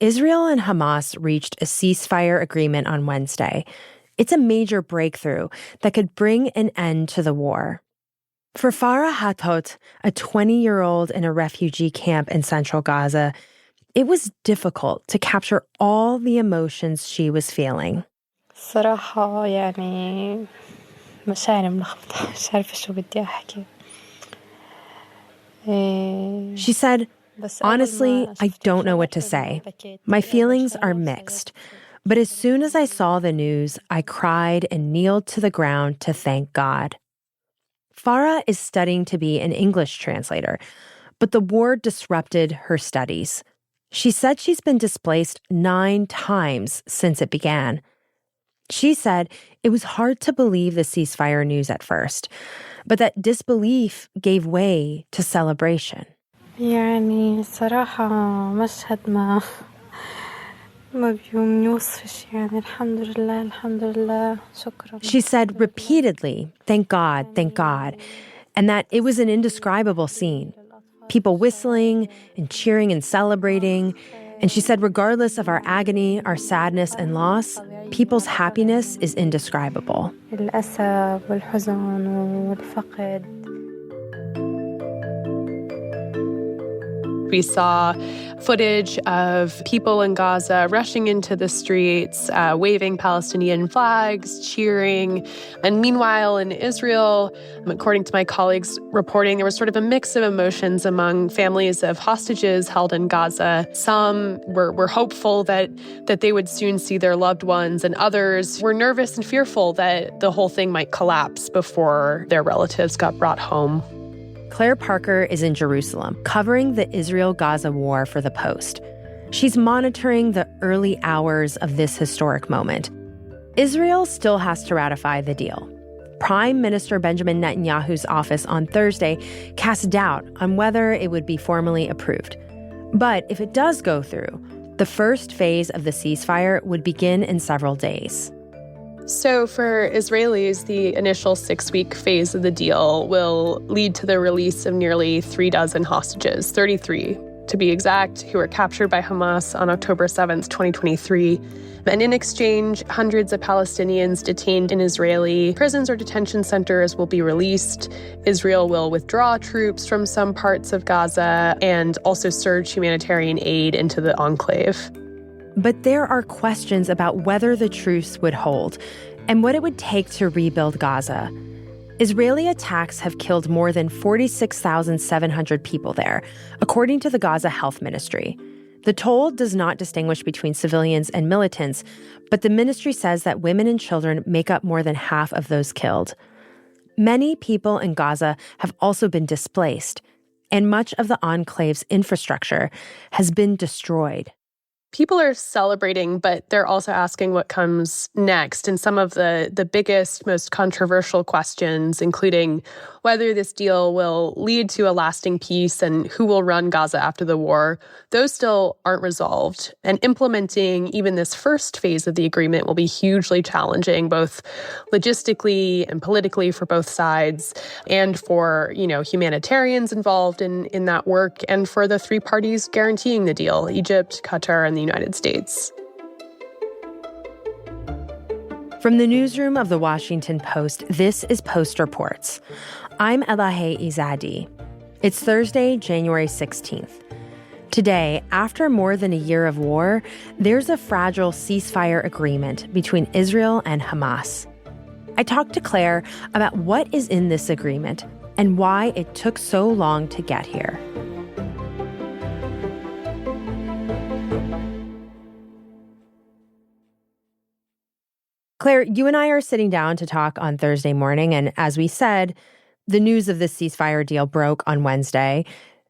Israel and Hamas reached a ceasefire agreement on Wednesday. It's a major breakthrough that could bring an end to the war. For Farah Hatot, a 20-year-old in a refugee camp in central Gaza, it was difficult to capture all the emotions she was feeling. صراحة يعني مشاعري ملخبطة مش عارفة شو بدي أحكي. She said, honestly, I don't know what to say. My feelings are mixed. But as soon as I saw the news, I cried and kneeled to the ground to thank God. Farah is studying to be an English translator, but the war disrupted her studies. She said she's been displaced 9 times since it began. She said it was hard to believe the ceasefire news at first, but that disbelief gave way to celebration. يعني صراحة مشهد ما بيوصفش يعني الحمد لله شكرا. She said repeatedly, thank God, and that it was an indescribable scene. People whistling and cheering and celebrating. And she said regardless of our agony, our sadness and loss, people's happiness is indescribable. الأسى والحزن والفقد. We saw footage of people in Gaza rushing into the streets, waving Palestinian flags, cheering. And meanwhile, in Israel, according to my colleagues' reporting, there was sort of a mix of emotions among families of hostages held in Gaza. Some were hopeful that they would soon see their loved ones, and others were nervous and fearful that the whole thing might collapse before their relatives got brought home. Claire Parker is in Jerusalem, covering the Israel-Gaza war for The Post. She's monitoring the early hours of this historic moment. Israel still has to ratify the deal. Prime Minister Benjamin Netanyahu's office on Thursday cast doubt on whether it would be formally approved. But if it does go through, the first phase of the ceasefire would begin in several days. So for Israelis, the initial 6-week phase of the deal will lead to the release of nearly 36 hostages, 33 to be exact, who were captured by Hamas on October 7th, 2023. And in exchange, hundreds of Palestinians detained in Israeli prisons or detention centers will be released. Israel will withdraw troops from some parts of Gaza and also surge humanitarian aid into the enclave. But there are questions about whether the truce would hold and what it would take to rebuild Gaza. Israeli attacks have killed more than 46,700 people there, according to the Gaza Health Ministry. The toll does not distinguish between civilians and militants, but the ministry says that women and children make up more than half of those killed. Many people in Gaza have also been displaced, and much of the enclave's infrastructure has been destroyed. People are celebrating, but they're also asking what comes next. And some of the biggest, most controversial questions, including whether this deal will lead to a lasting peace and who will run Gaza after the war, those still aren't resolved. And implementing even this first phase of the agreement will be hugely challenging, both logistically and politically for both sides, and for, humanitarians involved in that work, and for the 3 parties guaranteeing the deal, Egypt, Qatar, and the United States. From the newsroom of The Washington Post, this is Post Reports. I'm Elahe Izadi. It's Thursday, January 16th. Today, after more than a year of war, there's a fragile ceasefire agreement between Israel and Hamas. I talked to Claire about what is in this agreement and why it took so long to get here. Claire, you and I are sitting down to talk on Thursday morning, and as we said, the news of this ceasefire deal broke on Wednesday.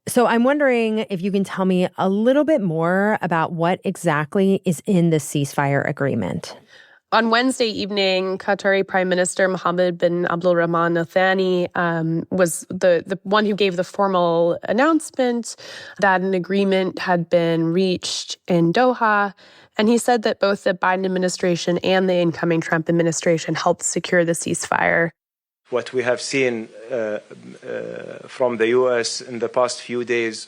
So I'm wondering if you can tell me a little bit more about what exactly is in the ceasefire agreement. On Wednesday evening, Qatari Prime Minister Mohammed bin Abdulrahman Al Thani was the one who gave the formal announcement that an agreement had been reached in Doha. And he said that both the Biden administration and the incoming Trump administration helped secure the ceasefire. What we have seen from the U.S. in the past few days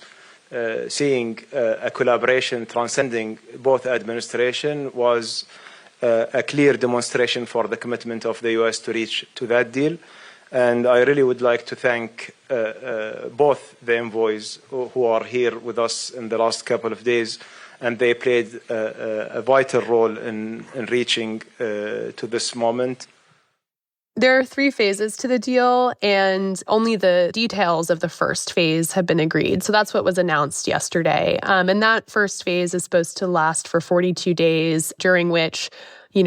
seeing a collaboration transcending both administration was a clear demonstration for the commitment of the U.S. to reach to that deal. And I really would like to thank both the envoys who are here with us in the last couple of days, and they played a vital role in reaching to this moment. There are 3 phases to the deal, and only the details of the first phase have been agreed. So that's what was announced yesterday. And that first phase is supposed to last for 42 days, during which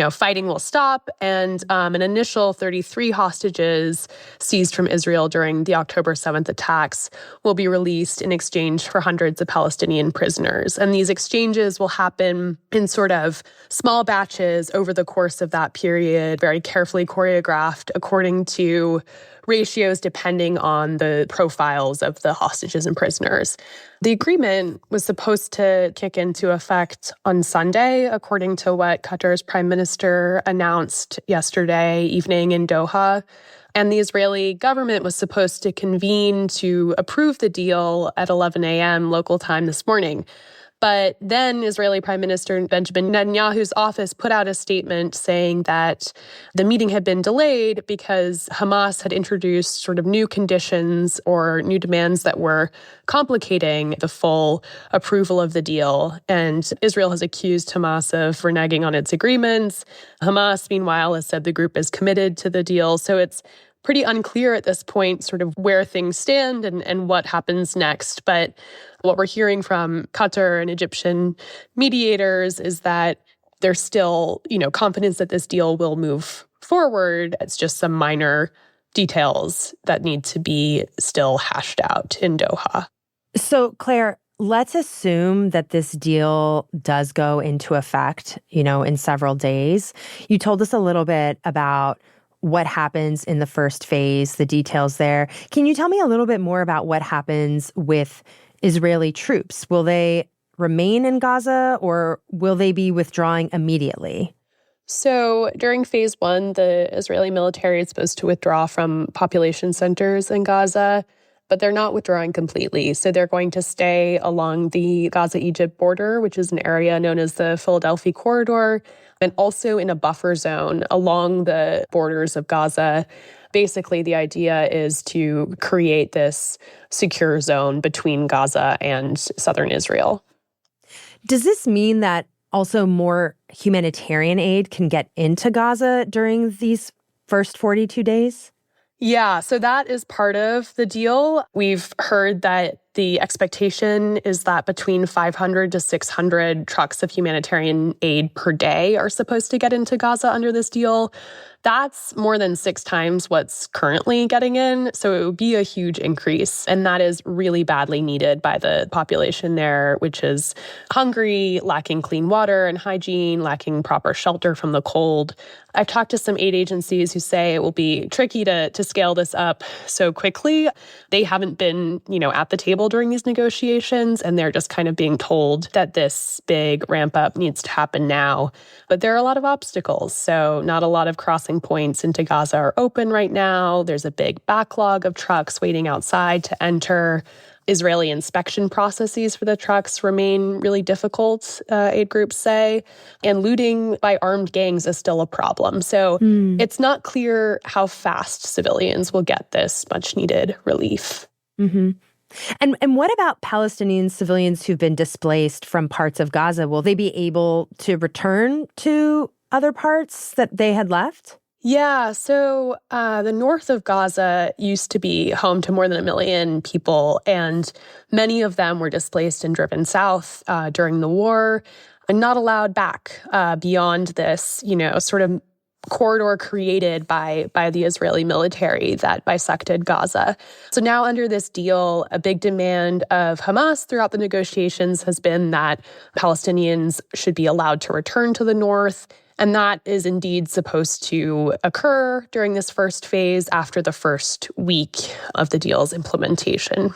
fighting will stop, and an initial 33 hostages seized from Israel during the October 7th attacks will be released in exchange for hundreds of Palestinian prisoners. And these exchanges will happen in sort of small batches over the course of that period, very carefully choreographed according to ratios depending on the profiles of the hostages and prisoners. The agreement was supposed to kick into effect on Sunday, according to what Qatar's prime minister announced yesterday evening in Doha. And the Israeli government was supposed to convene to approve the deal at 11 a.m. local time this morning. But then Israeli Prime Minister Benjamin Netanyahu's office put out a statement saying that the meeting had been delayed because Hamas had introduced sort of new conditions or new demands that were complicating the full approval of the deal. And Israel has accused Hamas of reneging on its agreements. Hamas, meanwhile, has said the group is committed to the deal. So it's pretty unclear at this point sort of where things stand and what happens next. But what we're hearing from Qatar and Egyptian mediators is that there's still, confidence that this deal will move forward. It's just some minor details that need to be still hashed out in Doha. So, Claire, let's assume that this deal does go into effect, in several days. You told us a little bit about what happens in the first phase, the details there. Can you tell me a little bit more about what happens with Israeli troops? Will they remain in Gaza, or will they be withdrawing immediately? So during phase 1, the Israeli military is supposed to withdraw from population centers in Gaza, but they're not withdrawing completely. So they're going to stay along the Gaza-Egypt border, which is an area known as the Philadelphia Corridor, and also in a buffer zone along the borders of Gaza. Basically, the idea is to create this secure zone between Gaza and southern Israel. Does this mean that also more humanitarian aid can get into Gaza during these first 42 days? Yeah, so that is part of the deal. We've heard that the expectation is that between 500 to 600 trucks of humanitarian aid per day are supposed to get into Gaza under this deal. That's more than 6 times what's currently getting in. So it would be a huge increase. And that is really badly needed by the population there, which is hungry, lacking clean water and hygiene, lacking proper shelter from the cold. I've talked to some aid agencies who say it will be tricky to scale this up so quickly. They haven't been, at the table during these negotiations, and they're just kind of being told that this big ramp up needs to happen now. But there are a lot of obstacles. So not a lot of crossing points into Gaza are open right now. There's a big backlog of trucks waiting outside to enter. Israeli inspection processes for the trucks remain really difficult, aid groups say, and looting by armed gangs is still a problem. So it's not clear how fast civilians will get this much needed relief. Mm-hmm. And what about Palestinian civilians who've been displaced from parts of Gaza? Will they be able to return to other parts that they had left? Yeah, so the north of Gaza used to be home to more than 1 million people, and many of them were displaced and driven south during the war and not allowed back beyond this, sort of corridor created by the Israeli military that bisected Gaza. So now under this deal, a big demand of Hamas throughout the negotiations has been that Palestinians should be allowed to return to the north. And that is indeed supposed to occur during this first phase after the first week of the deal's implementation.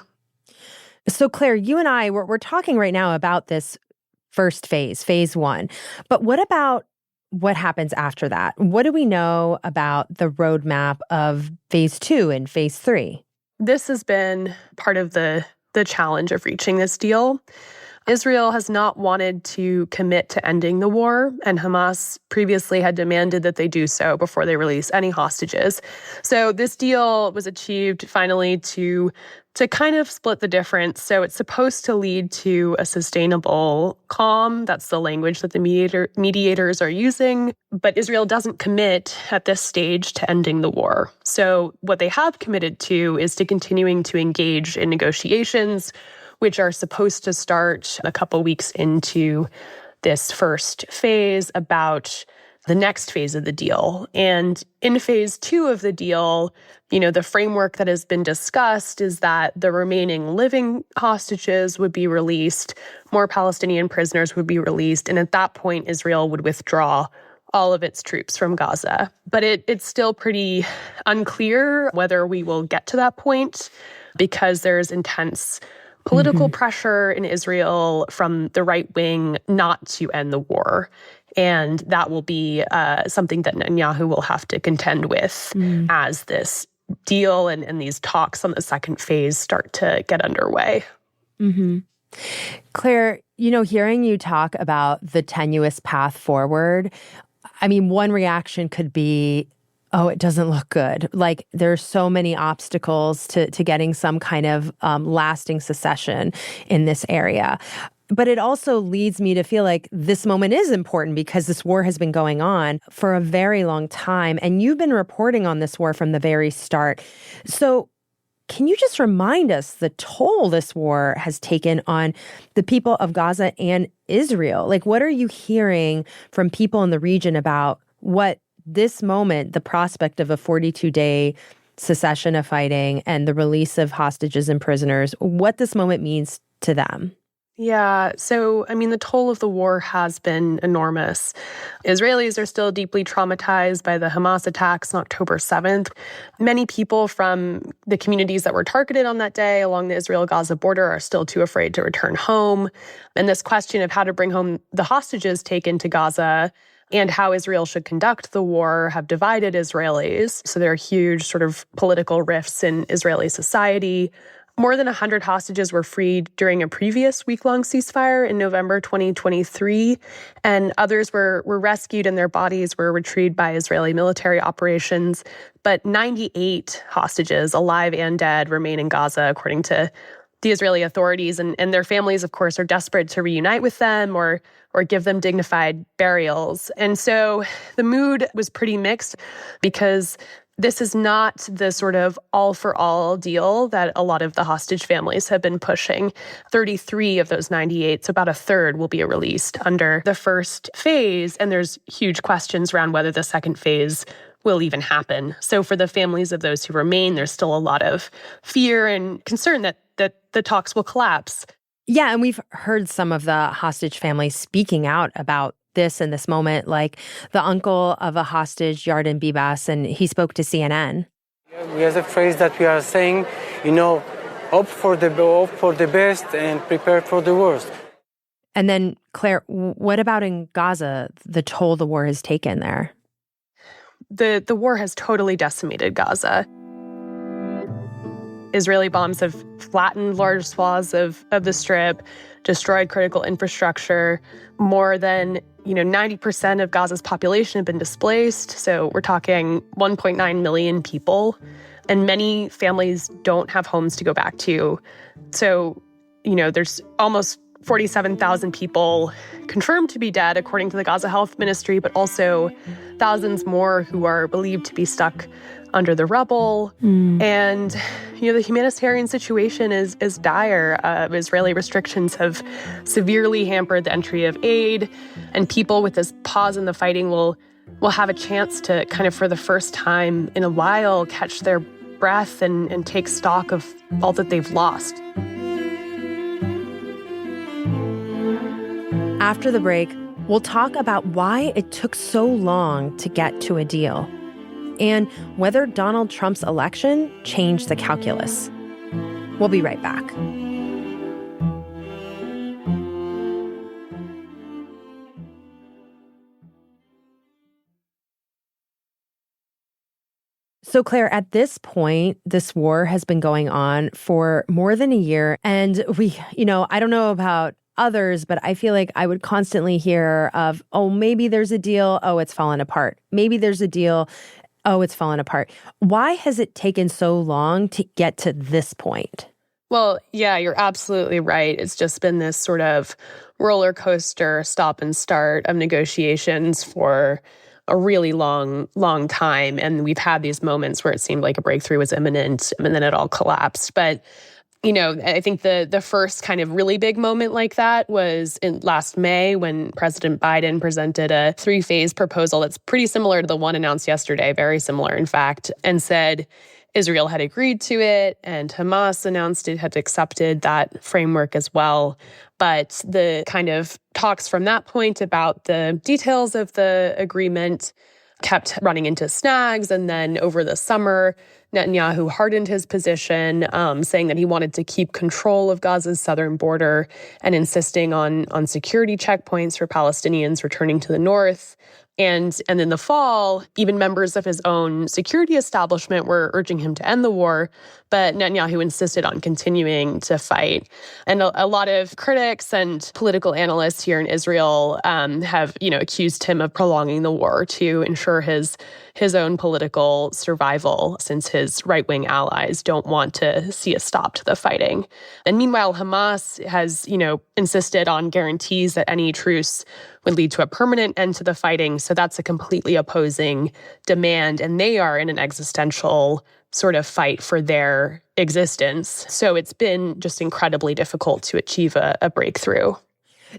So Claire, you and I, we're talking right now about this first phase, phase 1. But what about what happens after that? What do we know about the roadmap of phase 2 and phase 3? This has been part of the the challenge of reaching this deal. Israel has not wanted to commit to ending the war, and Hamas previously had demanded that they do so before they release any hostages. So this deal was achieved finally to kind of split the difference. So it's supposed to lead to a sustainable calm. That's the language that the mediators are using. But Israel doesn't commit at this stage to ending the war. So what they have committed to is to continuing to engage in negotiations, which are supposed to start a couple weeks into this first phase about the next phase of the deal. And in phase 2 of the deal, the framework that has been discussed is that the remaining living hostages would be released, more Palestinian prisoners would be released, and at that point, Israel would withdraw all of its troops from Gaza. But it's still pretty unclear whether we will get to that point because there's intense political pressure in Israel from the right wing not to end the war. And that will be something that Netanyahu will have to contend with as this deal and these talks on the second phase start to get underway. Claire, hearing you talk about the tenuous path forward, I mean, one reaction could be, oh, it doesn't look good. Like there's so many obstacles to getting some kind of lasting secession in this area. But it also leads me to feel like this moment is important because this war has been going on for a very long time. And you've been reporting on this war from the very start. So can you just remind us the toll this war has taken on the people of Gaza and Israel? Like, what are you hearing from people in the region about what this moment, the prospect of a 42-day cessation of fighting and the release of hostages and prisoners, what this moment means to them? Yeah. So, I mean, the toll of the war has been enormous. Israelis are still deeply traumatized by the Hamas attacks on October 7th. Many people from the communities that were targeted on that day along the Israel-Gaza border are still too afraid to return home. And this question of how to bring home the hostages taken to Gaza and how Israel should conduct the war have divided Israelis. So there are huge sort of political rifts in Israeli society. More than 100 hostages were freed during a previous week-long ceasefire in November 2023, and others were rescued and their bodies were retrieved by Israeli military operations. But 98 hostages, alive and dead, remain in Gaza, according to the Israeli authorities, and their families, of course, are desperate to reunite with them or give them dignified burials. And so the mood was pretty mixed because this is not the sort of all-for-all deal that a lot of the hostage families have been pushing. 33 of those 98, so about a third, will be released under the first phase, and there's huge questions around whether the second phase will even happen. So for the families of those who remain, there's still a lot of fear and concern that the talks will collapse. Yeah, and we've heard some of the hostage families speaking out about this in this moment, like the uncle of a hostage, Yarden Bibas, and he spoke to CNN. We have a phrase that we are saying, hope for the best and prepare for the worst. And then, Claire, what about in Gaza, the toll the war has taken there? The war has totally decimated Gaza. Israeli bombs have flattened large swaths of the Strip, destroyed critical infrastructure. More than 90% of Gaza's population have been displaced. So we're talking 1.9 million people. And many families don't have homes to go back to. So, there's almost 47,000 people confirmed to be dead, according to the Gaza Health Ministry, but also thousands more who are believed to be stuck under the rubble. And, the humanitarian situation is dire. Israeli restrictions have severely hampered the entry of aid, and people with this pause in the fighting will have a chance to kind of, for the first time in a while, catch their breath and take stock of all that they've lost. After the break, we'll talk about why it took so long to get to a deal and whether Donald Trump's election changed the calculus. We'll be right back. So, Claire, at this point, this war has been going on for more than a year. And I don't know about others, but I feel like I would constantly hear of, oh, maybe there's a deal. Oh, it's fallen apart. Maybe there's a deal. Oh, it's fallen apart. Why has it taken so long to get to this point? Well, yeah, you're absolutely right. It's just been this sort of roller coaster stop and start of negotiations for a really long time. And we've had these moments where it seemed like a breakthrough was imminent and then it all collapsed. But, I think the first kind of really big moment like that was in last May when President Biden presented a 3-phase proposal that's pretty similar to the one announced yesterday, very similar, in fact, and said Israel had agreed to it and Hamas announced it had accepted that framework as well. But the kind of talks from that point about the details of the agreement kept running into snags. And then over the summer, Netanyahu hardened his position, saying that he wanted to keep control of Gaza's southern border and insisting on security checkpoints for Palestinians returning to the north. And in the fall, even members of his own security establishment were urging him to end the war, but Netanyahu insisted on continuing to fight. And a lot of critics and political analysts here in Israel have, accused him of prolonging the war to ensure his own political survival, since his right-wing allies don't want to see a stop to the fighting. And meanwhile, Hamas has, insisted on guarantees that any truce would lead to a permanent end to the fighting. So that's a completely opposing demand. And they are in an existential sort of fight for their existence. So it's been just incredibly difficult to achieve a breakthrough.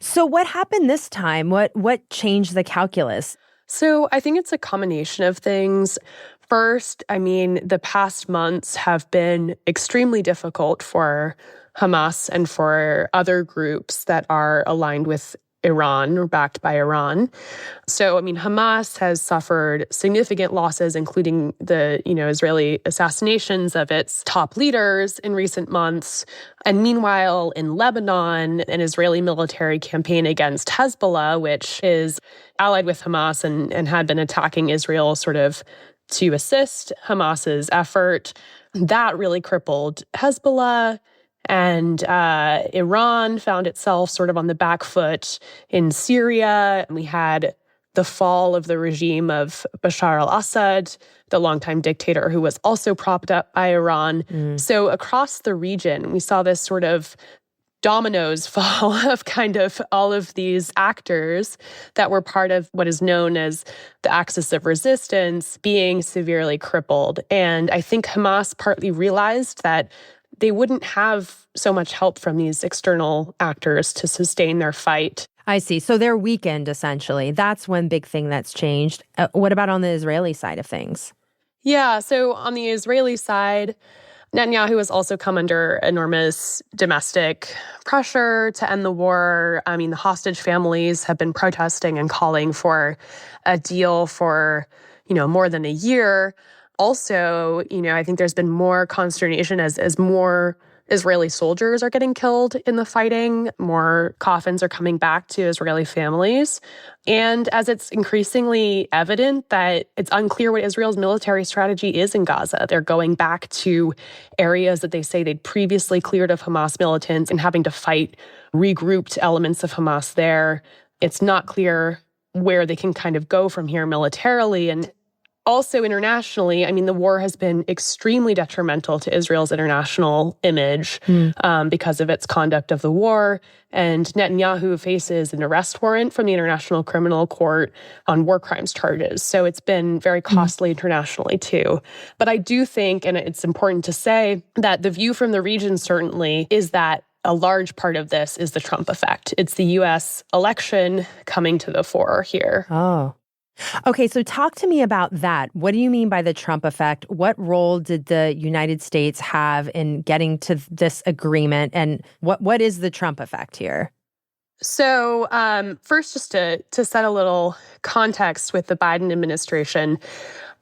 So what happened this time? What changed the calculus? So I think it's a combination of things. First, the past months have been extremely difficult for Hamas and for other groups that are aligned with Iran or backed by Iran. So, Hamas has suffered significant losses, including the, Israeli assassinations of its top leaders in recent months. And meanwhile, in Lebanon, an Israeli military campaign against Hezbollah, which is allied with Hamas and had been attacking Israel sort of to assist Hamas's effort, that really crippled Hezbollah. And Iran found itself sort of on the back foot in Syria. And we had the fall of the regime of Bashar al-Assad, the longtime dictator who was also propped up by Iran. So across the region, we saw this sort of dominoes fall of kind of all of these actors that were part of what is known as the axis of resistance being severely crippled. And I think Hamas partly realized that they wouldn't have so much help from these external actors to sustain their fight. I see. So they're weakened, essentially. That's one big thing that's changed. What about on the Israeli side of things? Yeah, so on the Israeli side, Netanyahu has also come under enormous domestic pressure to end the war. The hostage families have been protesting and calling for a deal for, more than a year. Also, I think there's been more consternation as more Israeli soldiers are getting killed in the fighting. More coffins are coming back to Israeli families. And as it's increasingly evident that it's unclear what Israel's military strategy is in Gaza. They're going back to areas that they say they'd previously cleared of Hamas militants and having to fight regrouped elements of Hamas there. It's not clear where they can kind of go from here militarily. And also internationally, the war has been extremely detrimental to Israel's international image because of its conduct of the war. And Netanyahu faces an arrest warrant from the International Criminal Court on war crimes charges. So it's been very costly internationally too. But I do think, and it's important to say, that the view from the region certainly is that a large part of this is the Trump effect. It's the U.S. election coming to the fore here. Oh. Okay, so talk to me about that. What do you mean by the Trump effect? What role did the United States have in getting to this agreement? And what is the Trump effect here? So first, just to set a little context with the Biden administration,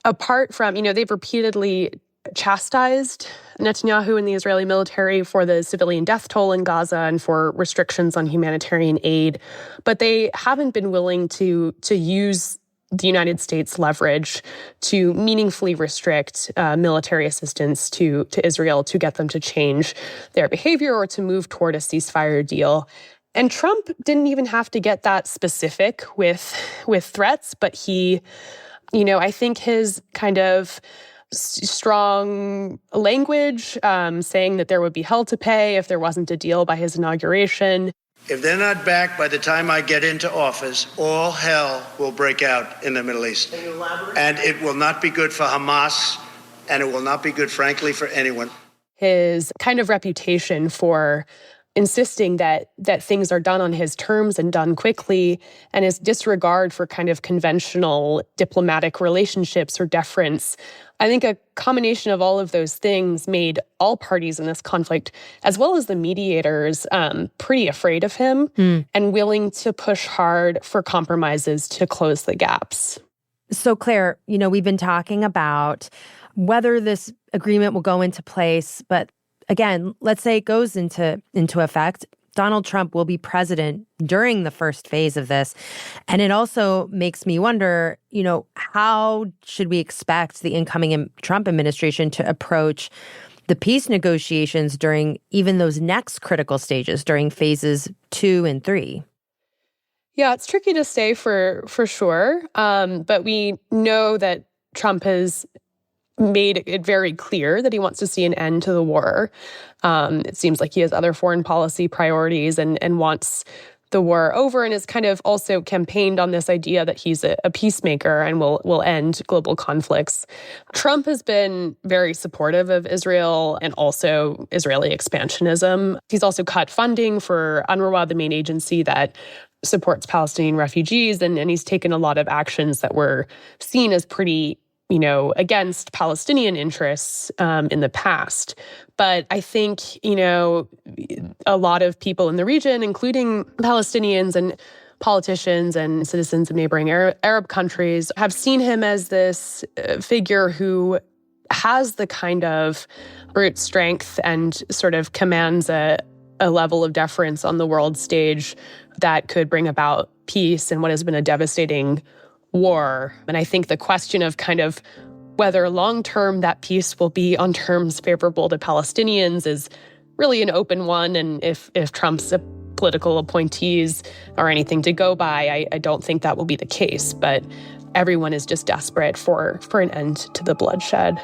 apart from, they've repeatedly chastised Netanyahu and the Israeli military for the civilian death toll in Gaza and for restrictions on humanitarian aid, but they haven't been willing to use the United States leverage to meaningfully restrict military assistance to Israel to get them to change their behavior or to move toward a ceasefire deal. And Trump didn't even have to get that specific with threats, but he, I think his kind of strong language, saying that there would be hell to pay if there wasn't a deal by his inauguration. If they're not back by the time I get into office, all hell will break out in the Middle East. Can you elaborate? And it will not be good for Hamas, and it will not be good, frankly, for anyone. His kind of reputation for insisting that things are done on his terms and done quickly, and his disregard for kind of conventional diplomatic relationships or deference. I think a combination of all of those things made all parties in this conflict, as well as the mediators, pretty afraid of him and willing to push hard for compromises to close the gaps. So, Claire, we've been talking about whether this agreement will go into place, but again, let's say it goes into effect. Donald Trump will be president during the first phase of this. And it also makes me wonder, how should we expect the incoming Trump administration to approach the peace negotiations during even those next critical stages, during phases 2 and 3? Yeah, it's tricky to say for sure. But we know that Trump has made it very clear that he wants to see an end to the war. It seems like he has other foreign policy priorities and wants the war over, and has kind of also campaigned on this idea that he's a peacemaker and will end global conflicts. Trump has been very supportive of Israel and also Israeli expansionism. He's also cut funding for UNRWA, the main agency that supports Palestinian refugees, and he's taken a lot of actions that were seen as pretty against Palestinian interests in the past. But I think, a lot of people in the region, including Palestinians and politicians and citizens of neighboring Arab countries, have seen him as this figure who has the kind of brute strength and sort of commands a level of deference on the world stage that could bring about peace in what has been a devastating war. And I think the question of kind of whether long-term that peace will be on terms favorable to Palestinians is really an open one. And if Trump's political appointees are anything to go by, I don't think that will be the case. But everyone is just desperate for an end to the bloodshed.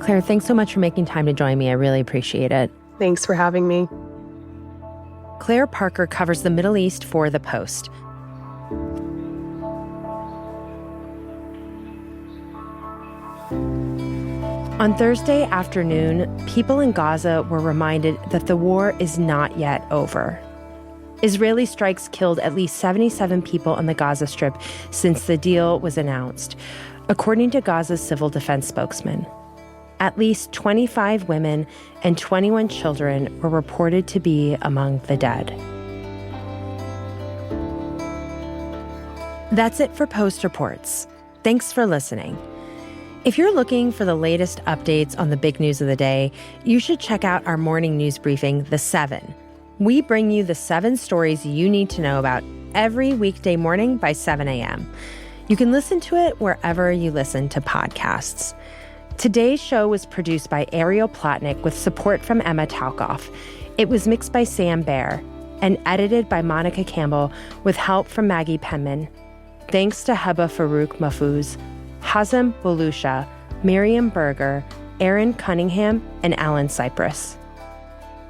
Claire, thanks so much for making time to join me. I really appreciate it. Thanks for having me. Claire Parker covers the Middle East for The Post. On Thursday afternoon, people in Gaza were reminded that the war is not yet over. Israeli strikes killed at least 77 people on the Gaza Strip since the deal was announced, according to Gaza's civil defense spokesman. At least 25 women and 21 children were reported to be among the dead. That's it for Post Reports. Thanks for listening. If you're looking for the latest updates on the big news of the day, you should check out our morning news briefing, The 7. We bring you the 7 stories you need to know about every weekday morning by 7 a.m. You can listen to it wherever you listen to podcasts. Today's show was produced by Ariel Plotnick with support from Emma Talkoff. It was mixed by Sam Baer and edited by Monica Campbell with help from Maggie Penman. Thanks to Heba Farouk Mahfouz, Hazem Belusha, Miriam Berger, Aaron Cunningham, and Alan Cypress.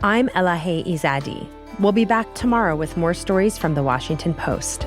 I'm Elahe Izadi. We'll be back tomorrow with more stories from The Washington Post.